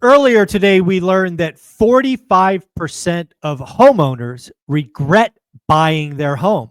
Earlier today, we learned that 45% of homeowners regret buying their home.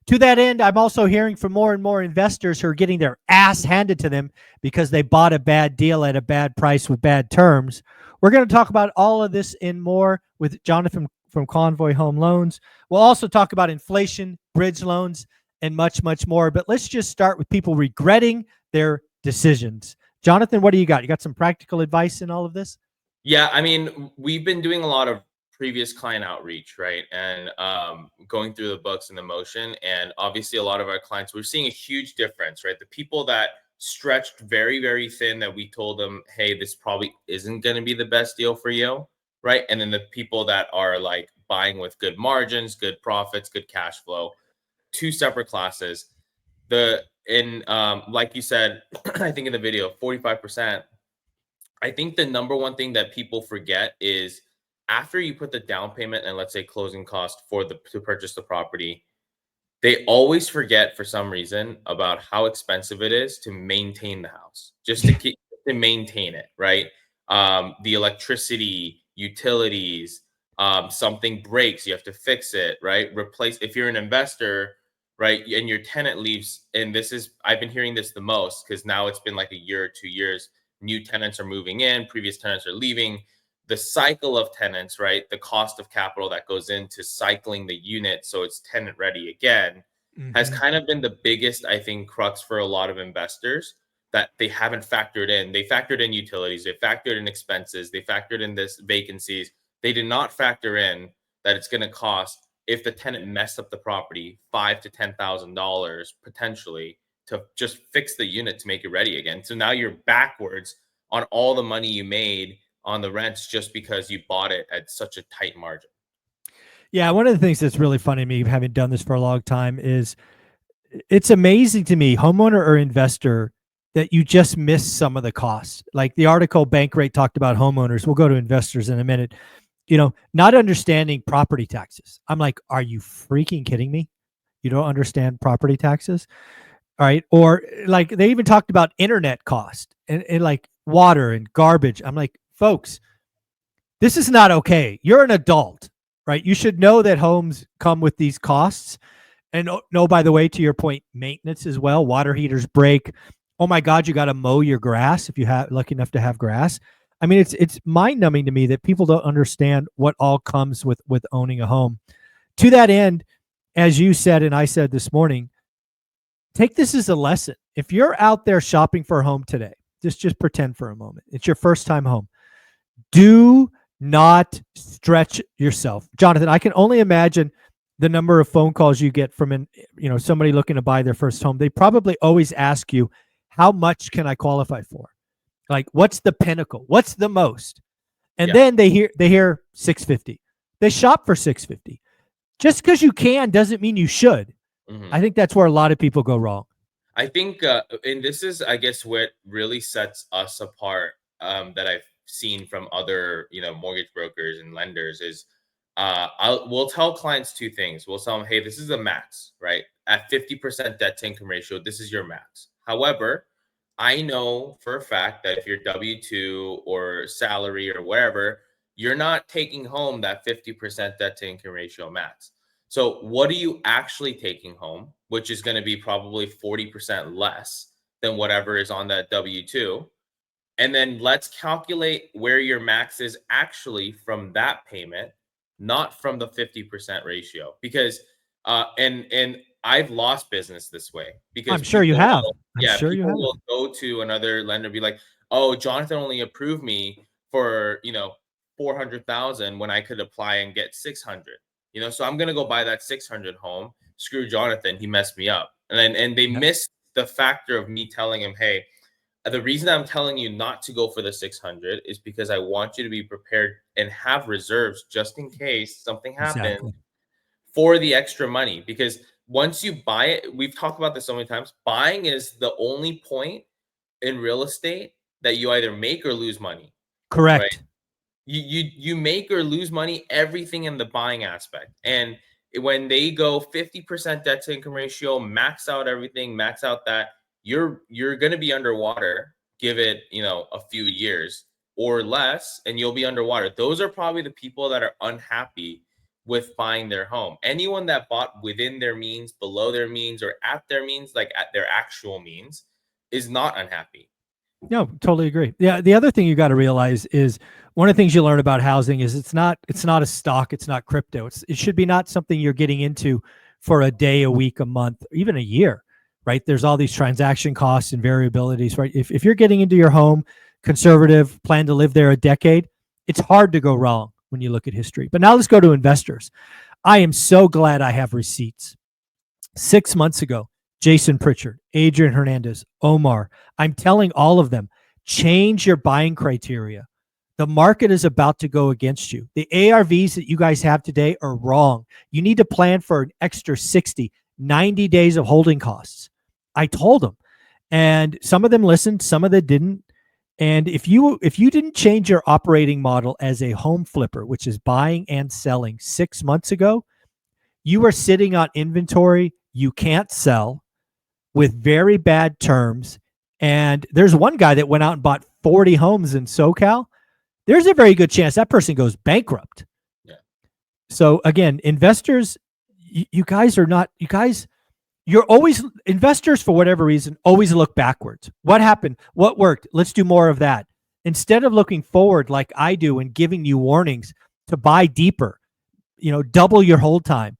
To that end, I'm also hearing from more and more investors who are getting their ass handed to them because they bought a bad deal at a bad price with bad terms. We're going to talk about all of this and more with Jonathan from Convoy Home Loans. We'll also talk about inflation, bridge loans, and much, much more. But let's just start with people regretting their decisions. Jonathan, what do you got? You got some practical advice in all of this? Yeah, I mean, we've been doing a lot of previous client outreach, right? And going through the books and the motion. And obviously, a lot of our clients, we're seeing a huge difference, right? The people that stretched very, very thin that we told them, hey, this probably isn't going to be the best deal for you, right? And then the people that are like buying with good margins, good profits, good cash flow, two separate classes. Like you said, I think in the video, 45%. I think the number one thing that people forget is after you put the down payment and let's say closing cost for the to purchase the property, they always forget for some reason about how expensive it is to maintain the house, just to maintain it, right? The electricity, utilities, something breaks, you have to fix it, right? Replace if you're an investor, right? And your tenant leaves, and this is I've been hearing this the most because now it's been like a year or 2 years. New tenants are moving in, previous tenants are leaving. The cycle of tenants, right? The cost of capital that goes into cycling the unit so it's tenant ready again has kind of been the biggest, I think, crux for a lot of investors that they haven't factored in. They factored in utilities, they factored in expenses, they factored in this vacancies. They did not factor in that it's going to cost if the tenant messed up the property $5,000 to $10,000 potentially to just fix the unit to make it ready again. So now you're backwards on all the money you made on the rents just because you bought it at such a tight margin. Yeah, one of the things that's really funny to me, having done this for a long time, is it's amazing to me, homeowner or investor, that you just miss some of the costs. Like the article Bankrate talked about homeowners. We'll go to investors in a minute. Not understanding property taxes. I'm like, are you freaking kidding me? You don't understand property taxes? All right. Or like they even talked about internet cost and like water and garbage. I'm like, folks, this is not okay. You're an adult, right? You should know that homes come with these costs. And no, by the way, to your point, maintenance as well. Water heaters break. Oh my God, you got to mow your grass if you have lucky enough to have grass. I mean, it's mind numbing to me that people don't understand what all comes with owning a home. To that end, as you said and I said this morning, take this as a lesson. If you're out there shopping for a home today, just pretend for a moment it's your first time home. Do not stretch yourself, Jonathan. I can only imagine the number of phone calls you get from somebody looking to buy their first home. They probably always ask you, how much can I qualify for? Like, what's the pinnacle? What's the most? And then they hear 650. They shop for 650. Just because you can doesn't mean you should. I think that's where a lot of people go wrong. I think, and this is, I guess, what really sets us apart, that I've seen from other, mortgage brokers and lenders is, we'll tell clients two things. We'll tell them, hey, this is the max, right? At 50% debt to income ratio, this is your max. However, I know for a fact that if you're W-2 or salary or wherever, you're not taking home that 50% debt to income ratio max. So what are you actually taking home, which is going to be probably 40% less than whatever is on that W-2? And then let's calculate where your max is actually from that payment, not from the 50% ratio. Because and I've lost business this way because I'm sure you have. people will go to another lender and be like, oh, Jonathan only approved me for 400,000 when I could apply and get 600. So I'm gonna go buy that 600 home. Screw Jonathan, he messed me up. And they miss the factor of me telling him, hey, the reason I'm telling you not to go for the 600 is because I want you to be prepared and have reserves just in case something happens for the extra money. Because once you buy it, we've talked about this so many times, buying is the only point in real estate that you either make or lose money. Correct. Right? You make or lose money, everything in the buying aspect. And when they go 50% debt to income ratio, max out everything, max out that, you're going to be underwater, give it, a few years. or less, and you'll be underwater. Those are probably the people that are unhappy with buying their home. Anyone that bought within their means, below their means, or at their means, like at their actual means, is not unhappy. No, totally agree. Yeah, the other thing you got to realize is one of the things you learn about housing is it's not a stock, it's not crypto. It should be not something you're getting into for a day, a week, a month, even a year, right? There's all these transaction costs and variabilities, right? If you're getting into your home, conservative, plan to live there a decade, it's hard to go wrong when you look at history. But now let's go to investors. I am so glad I have receipts. 6 months ago, Jason Pritchard, Adrian Hernandez, Omar, I'm telling all of them, change your buying criteria. The market is about to go against you. The ARVs that you guys have today are wrong. You need to plan for an extra 60, 90 days of holding costs. I told them. And some of them listened, some of them didn't. And if you didn't change your operating model as a home flipper, which is buying and selling 6 months ago, you are sitting on inventory you can't sell with very bad terms. And there's one guy that went out and bought 40 homes in SoCal. There's a very good chance that person goes bankrupt. Yeah. So again, investors, you guys, you're always, investors for whatever reason, always look backwards. What happened? What worked? Let's do more of that. Instead of looking forward like I do and giving you warnings to buy deeper, double your hold time.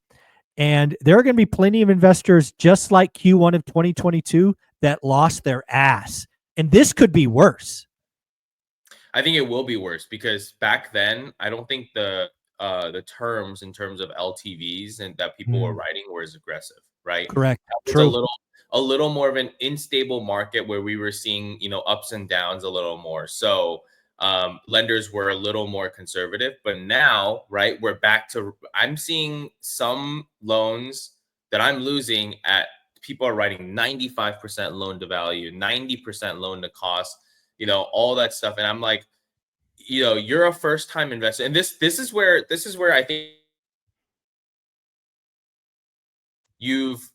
And there are going to be plenty of investors just like Q1 of 2022 that lost their ass. And this could be worse. I think it will be worse because back then, I don't think the terms in terms of LTVs and that people were writing were as aggressive, right? Correct. That was True. a little more of an unstable market where we were seeing, ups and downs a little more. So lenders were a little more conservative, but now, right, we're back to, I'm seeing some loans that I'm losing at, people are writing 95% loan to value, 90% loan to cost, all that stuff. And I'm like, you're a first time investor. And this is where I think you've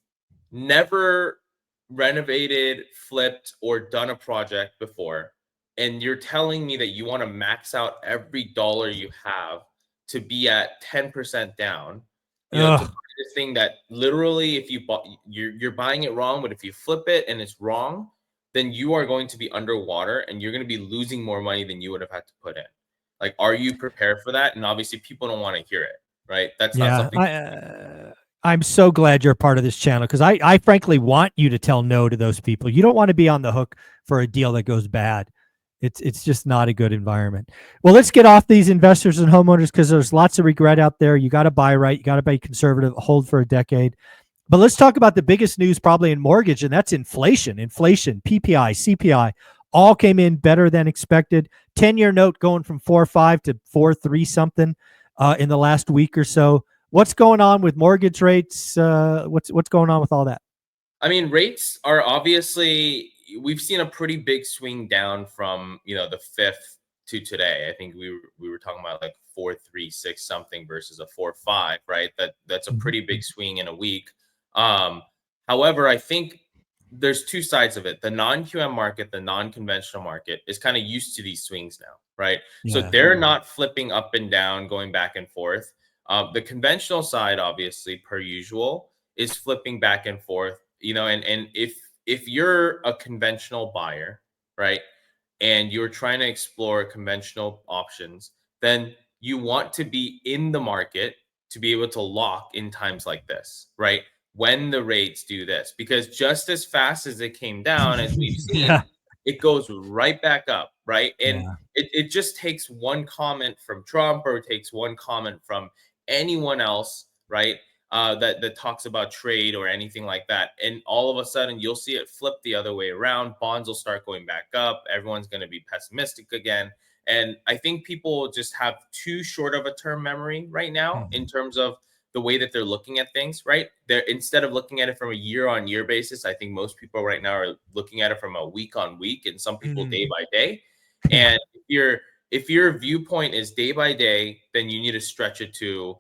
never renovated, flipped, or done a project before, and you're telling me that you want to max out every dollar you have to be at 10% down, to buy this thing that literally, if you bought, you're buying it wrong, but if you flip it and it's wrong, then you are going to be underwater and you're going to be losing more money than you would have had to put in. Like, are you prepared for that? And obviously people don't want to hear it, right? That's not something. I'm so glad you're part of this channel because I frankly want you to tell no to those people. You don't want to be on the hook for a deal that goes bad. It's just not a good environment. Well, let's get off these investors and homeowners because there's lots of regret out there. You got to buy right. You got to be conservative, hold for a decade. But let's talk about the biggest news probably in mortgage, and that's inflation. Inflation, PPI, CPI, all came in better than expected. 10-year note going from 4.5 to 4.3 something in the last week or so. What's going on with mortgage rates? What's going on with all that? I mean, rates are obviously, we've seen a pretty big swing down from, the 5th to today. I think we were talking about like 4.36 something versus a 4.5, right? That's a pretty big swing in a week. However, I think there's two sides of it. The non-QM market, the non-conventional market is kind of used to these swings now, right? Yeah. So they're not flipping up and down, going back and forth. The conventional side, obviously, per usual, is flipping back and forth, and if you're a conventional buyer, right, and you're trying to explore conventional options, then you want to be in the market to be able to lock in times like this, right? When the rates do this, because just as fast as it came down, as we've seen, it goes right back up, right? And it just takes one comment from Trump or it takes one comment from anyone else, right? That talks about trade or anything like that. And all of a sudden you'll see it flip the other way around. Bonds will start going back up. Everyone's going to be pessimistic again. And I think people just have too short of a term memory right now in terms of the way that they're looking at things, right? They're, instead of looking at it from a year-on-year basis, I think most people right now are looking at it from a week-on-week and some people day by day. And if your viewpoint is day by day, then you need to stretch it to,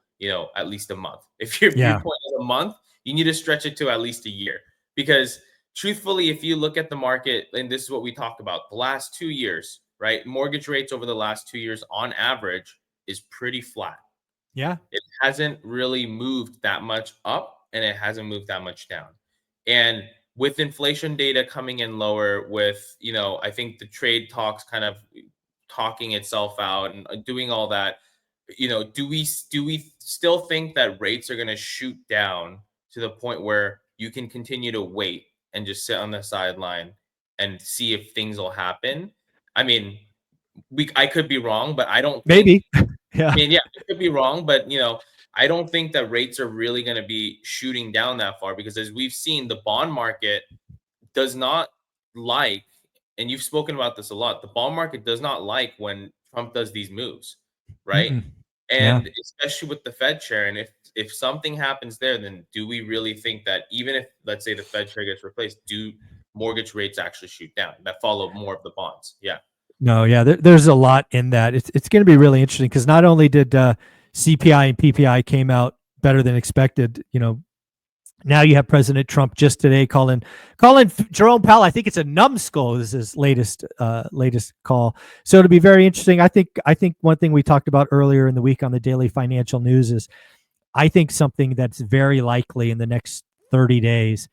at least a month. If your viewpoint is a month, you need to stretch it to at least a year. Because truthfully, if you look at the market, and this is what we talked about, the last 2 years, right? Mortgage rates over the last 2 years on average is pretty flat. Yeah. It hasn't really moved that much up and it hasn't moved that much down. And with inflation data coming in lower, with, I think the trade talks kind of talking itself out and doing all that, do we still think that rates are going to shoot down to the point where you can continue to wait and just sit on the sideline and see if things will happen? I mean, I could be wrong, but I don't think. Maybe. Yeah. I mean, yeah, it could be wrong, but I don't think that rates are really going to be shooting down that far, because as we've seen, the bond market does not like, and you've spoken about this a lot, the bond market does not like when Trump does these moves, right? Mm-mm. Yeah. And especially with the Fed chair, and if something happens there, then do we really think that even if, let's say, the Fed chair gets replaced, do mortgage rates actually shoot down that follow more of the bonds? Yeah. No, yeah, there's a lot in that. It's going to be really interesting because not only did CPI and PPI came out better than expected, now you have President Trump just today calling Jerome Powell. I think it's a numbskull. This is his latest call. So it'll be very interesting. I think one thing we talked about earlier in the week on the daily financial news is I think something that's very likely in the next 30 days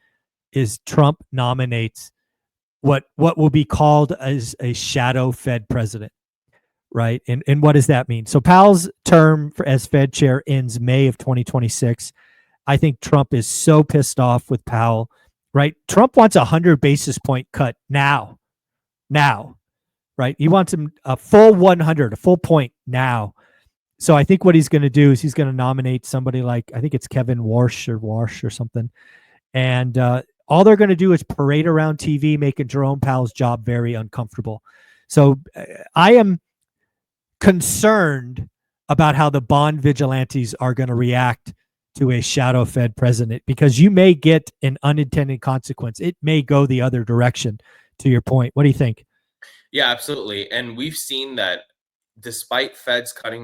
is Trump nominates what will be called as a shadow Fed president, right? And what does that mean? So Powell's term as Fed chair ends May of 2026. I think Trump is so pissed off with Powell, right? Trump wants 100 basis point cut now, right? He wants him a full 100, a full point now. So I think what he's going to do is he's going to nominate somebody like, I think it's Kevin Warsh or something. And all they're going to do is parade around TV, making Jerome Powell's job very uncomfortable. So I am concerned about how the bond vigilantes are going to react to a shadow Fed president, because you may get an unintended consequence. It may go the other direction, to your point. What do you think? Yeah, absolutely. And we've seen that despite Feds cutting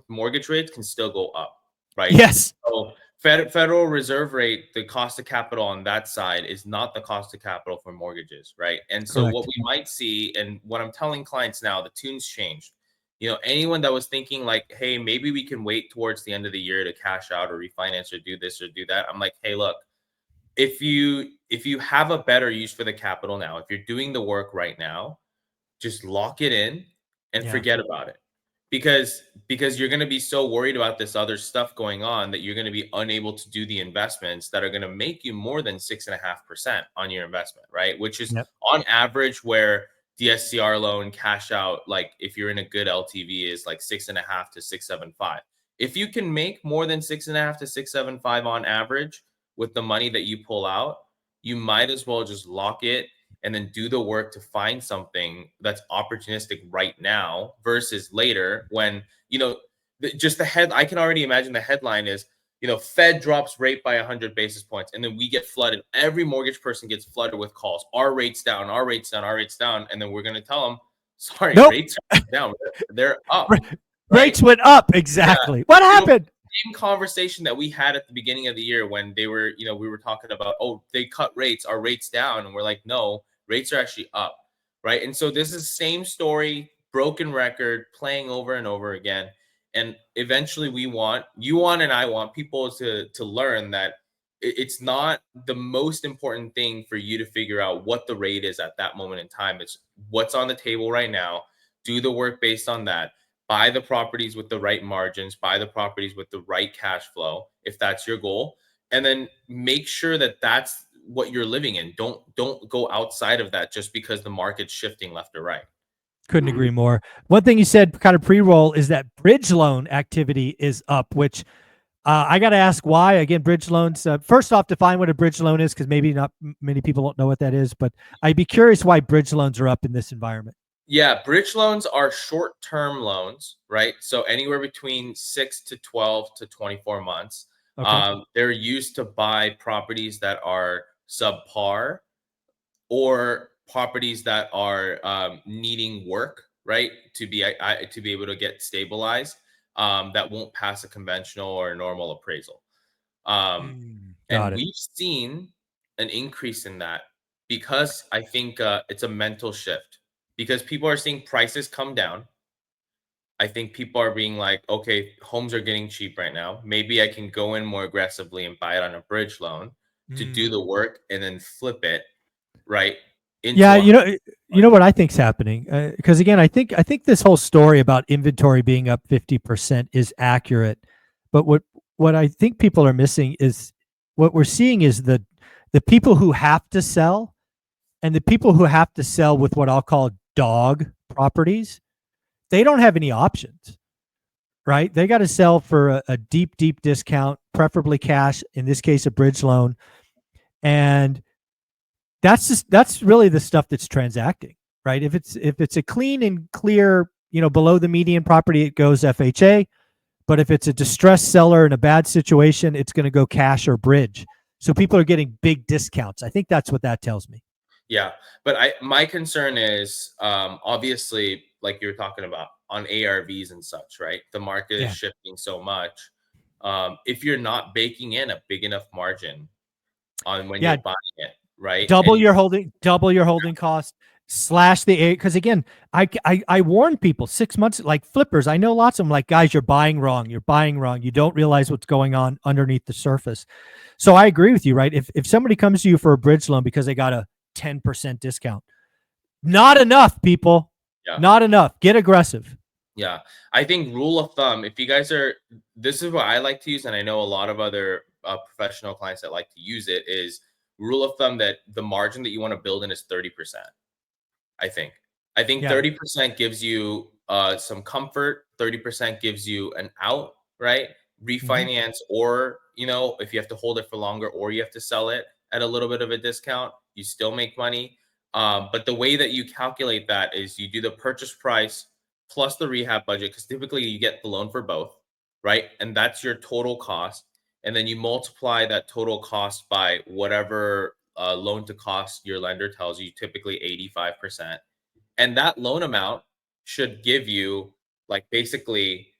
mortgage rates can still go up, right? Yes. So Federal Reserve rate, the cost of capital on that side is not the cost of capital for mortgages, right? And so what Correct. we might see, and what I'm telling clients now, the tune's changed. Anyone that was thinking like, hey, maybe we can wait towards the end of the year to cash out or refinance or do this or do that, I'm like, hey, look, if you have a better use for the capital now, if you're doing the work right now, just lock it in and Yeah. forget about it, because you're going to be so worried about this other stuff going on that you're going to be unable to do the investments that are going to make you more than 6.5% on your investment, right? Which is Yep. on average where the SCR loan cash out, like if you're in a good LTV, is like 6.5 to 6.75. If you can make more than 6.5 to 6.75 on average with the money that you pull out, you might as well just lock it and then do the work to find something that's opportunistic right now versus later when, just I can already imagine the headline is, Fed drops rate by 100 basis points. And then we get flooded. Every mortgage person gets flooded with calls. Our rates down, our rates down, our rates down. And then we're going to tell them, sorry, Nope. rates are down. They're up. Rates went up. Exactly. Yeah. What happened? Same conversation that we had at the beginning of the year when they were, we were talking about, oh, they cut rates, our rates down. And we're like, no, rates are actually up, right? And so this is the same story, broken record, playing over and over again. And eventually you want and I want people to learn that it's not the most important thing for you to figure out what the rate is at that moment in time. It's what's on the table right now. Do the work based on that. Buy the properties with the right margins, buy the properties with the right cash flow, if that's your goal. And then make sure that that's what you're living in. Don't go outside of that just because the market's shifting left or right. Couldn't agree more. One thing you said kind of pre-roll is that bridge loan activity is up, which I got to ask why. Again, bridge loans. First off, define what a bridge loan is, because maybe not many people don't know what that is. But I'd be curious why bridge loans are up in this environment. Yeah, bridge loans are short-term loans, right? So anywhere between 6 to 12 to 24 months. Okay. They're used to buy properties that are subpar or properties that are needing work, right? To be able to get stabilized, that won't pass a conventional or a normal appraisal. Got And it. we've seen an increase in that because I think it's a mental shift. because people are seeing prices come down. I think people are being like, okay, homes are getting cheap right now. Maybe I can go in more aggressively and buy it on a bridge loan to do the work and then flip it right into Yeah, a you know what I think's happening, because again, I think this whole story about inventory being up 50% is accurate, but what I think people are missing is what we're seeing is the people who have to sell and the people who have to sell with what I'll call dog properties. They don't have any options, right? They got to sell for a deep, deep discount, preferably cash. In this case, a bridge loan, and that's really the stuff that's transacting, right? If it's a clean and clear, below the median property, it goes FHA. But if it's a distressed seller in a bad situation, it's going to go cash or bridge. So people are getting big discounts. I think that's what that tells me. Yeah, but my concern is obviously like you're talking about on ARVs and such, right? The market is Yeah. shifting so much. If you're not baking in a big enough margin on when Yeah. you're buying it, right? Double And your holding cost, slash the A, because again, I warn people 6 months, like flippers. I know lots of them, like, guys, you're buying wrong. You're buying wrong. You don't realize what's going on underneath the surface. So I agree with you, right? If somebody comes to you for a bridge loan because they got a 10% discount, not enough, people. yeah, Not enough. Get aggressive. yeah. I think rule of thumb, if you guys are, this is what I like to use, and I know a lot of other professional clients that like to use it, is rule of thumb that the margin that you want to build in is 30%. I think. I think Yeah. 30% gives you some comfort, 30% gives you an out, right? Mhm. Refinance, or, if you have to hold it for longer or you have to sell it at a little bit of a discount, you still make money. But the way that you calculate that is you do the purchase price plus the rehab budget, because typically you get the loan for both, right? And that's your total cost. And then you multiply that total cost by whatever loan to cost your lender tells you, typically 85%. And that loan amount should give you, like, basically,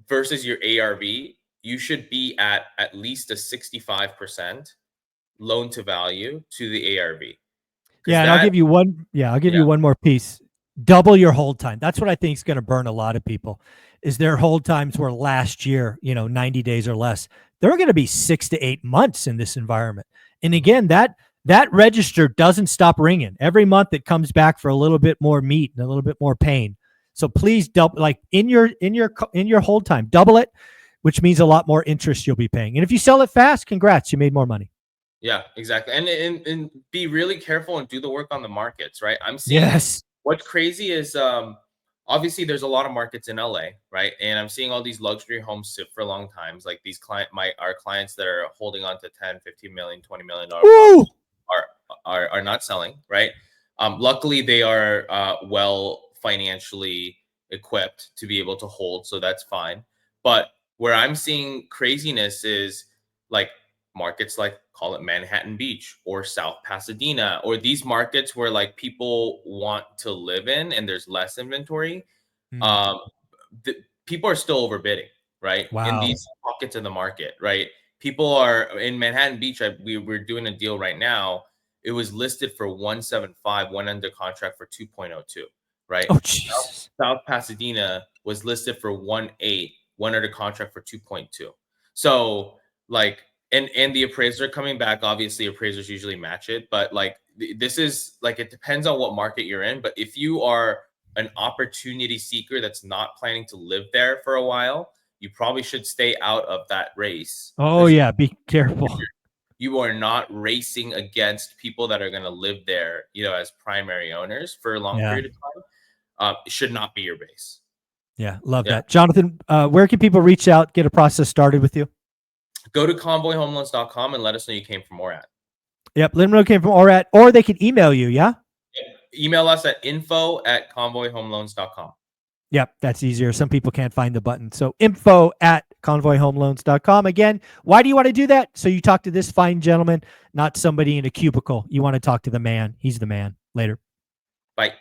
versus your ARV, you should be at least a 65% loan to value to the ARV. Because Yeah, and I'll that, give you one. Yeah, I'll give yeah, you one more piece. Double your hold time. That's what I think is going to burn a lot of people. Is their hold times were last year, 90 days or less. They're going to be 6 to 8 months in this environment. And mhm, again, that register doesn't stop ringing. Every month it comes back for a little bit more meat and a little bit more pain. So please double, like, in your hold time, double it, which means a lot more interest you'll be paying. And if you sell it fast, congrats, you made more money. yeah, exactly. And be really careful and do the work on the markets, right? I'm seeing Yes. what's crazy is obviously there's a lot of markets in LA, right? And I'm seeing all these luxury homes sit for long times. Like these our clients that are holding on to 10, 15 million, $20 million Woo! properties are not selling, right? Luckily they are well financially equipped to be able to hold, so that's fine. But where I'm seeing craziness is like markets like, call it Manhattan Beach or South Pasadena, or these markets where like people want to live in and there's less inventory. Mm, um People are still overbidding, right, in wow. these pockets of the market, right? People are in Manhattan Beach. We're doing a deal right now. It was listed for 175, went under contract for 2.02, right? Oh, Jesus. South Pasadena was listed for 1.8, went under contract for 2.2. So like, and the appraisers are coming back. Obviously, appraisers usually match it, but like this is like, it depends on what market you're in. But if you are an opportunity seeker that's not planning to live there for a while, you probably should stay out of that race, Oh, because yeah, be careful. you are not racing against people that are going to live there, as primary owners for a long Yeah, period of time. It should not be your base. yeah, love Yeah. that. Jonathan, where can people reach out, get a process started with you? Go to convoyhomeloans.com and let us know you came from ORAT. Yep, let them know it came from Orat, or they can email you, yeah? Email us at info@convoyhomeloans.com. Yep, that's easier. Some people can't find the button. So info@convoyhomeloans.com. Again, why do you want to do that? So you talk to this fine gentleman, not somebody in a cubicle. You want to talk to the man. He's the man. Later. Bye.